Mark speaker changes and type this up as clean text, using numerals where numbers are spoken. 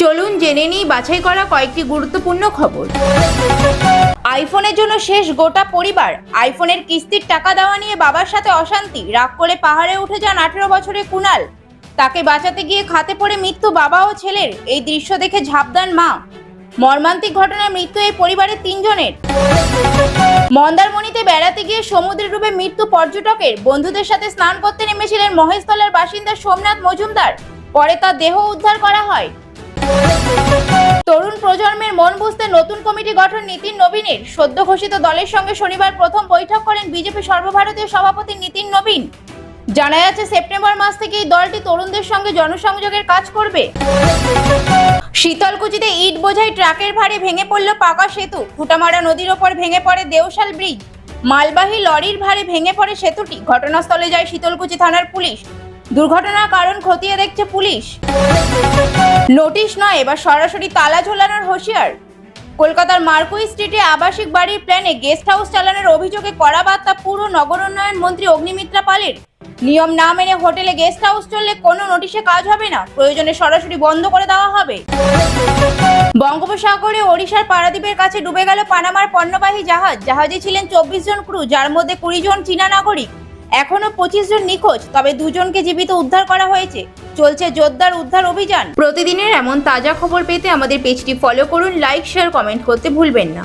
Speaker 1: চলুন জেনে নিই বাছাই করা কয়েকটি গুরুত্বপূর্ণ খবর। আইফোনের জন্য শেষ গোটা পরিবার। আইফোনের কিস্তির টাকা দেওয়া নিয়ে বাবার সাথে অশান্তি, রাগ করে পাহাড়ে উঠে যান 18 বছরের কুনাল। তাকে বাঁচাতে গিয়ে খাতে পড়ে মৃত্যু বাবা ও ছেলের। এই দৃশ্য দেখে ঝাঁপ দেন মা। মর্মান্তিক ঘটনায় মৃত্যু এই পরিবারের 3 জনের। মন্দারমণিতে বেড়াতে গিয়ে সমুদ্রে ডুবে মৃত্যু পর্যটকের। বন্ধুদের সাথে স্নান করতে নেমেছিলেন মহেশতলার বাসিন্দা সোমনাথ মজুমদার। পরে তার দেহ উদ্ধার করা হয়। তরুণ প্রজন্মের মন বুঝতে নতুন কমিটি গঠন নীতিন নবীনের। সদ্য ঘোষিত দলের সঙ্গে শনিবার প্রথম বৈঠক করেন বিজেপি সর্বভারতীয় সভাপতি নীতিন নবীন। জানা যাচ্ছে সেপ্টেম্বর মাস থেকে এই দলটি তরুণদের সঙ্গে জনসংযোগের কাজ করবে। শীতলকুচিতে ইট বোঝাই ট্রাকের ভারে ভেঙে পড়ল পাকা সেতু। ফুটামারা নদীর ওপর ভেঙে পড়ে দেওশাল ব্রিজ। মালবাহী লরির ভারে ভেঙে পড়ে সেতুটি। ঘটনাস্থলে যায় শীতলকুচি থানার পুলিশ। দুর্ঘটনার কারণ খতিয়ে দেখছে পুলিশ। নোটিশ নয়, এবার সরাসরি তালা ঝোলানোর হুঁশিয়ার। কলকাতার মার্কুই স্ট্রিটে আবাসিক বাড়ির প্ল্যানে গেস্ট হাউস চালানোর অভিযোগে কড়া বার্তা পুর ও নগর উন্নয়ন মন্ত্রী অগ্নিমিত্রা পালের। নিয়ম না মেনে হোটেলে গেস্ট হাউস চললে কোনো নোটিশে কাজ হবে না, প্রয়োজনে সরাসরি বন্ধ করে দেওয়া হবে। বঙ্গোপসাগরে ওড়িশার পারাদ্বীপের কাছে ডুবে গেল পানামার পণ্যবাহী জাহাজ। জাহাজে ছিলেন 24 জন ক্রু, যার মধ্যে 20 জন চীনা নাগরিক। এখনো 25 জন নিখোঁজ, তবে 2 জনকে জীবিত উদ্ধার করা হয়েছে। চলছে জোরদার উদ্ধার অভিযান। প্রতিদিনের এমন তাজা খবর পেতে আমাদের পেজটি ফলো করুন, লাইক, শেয়ার, কমেন্ট করতে ভুলবেন না।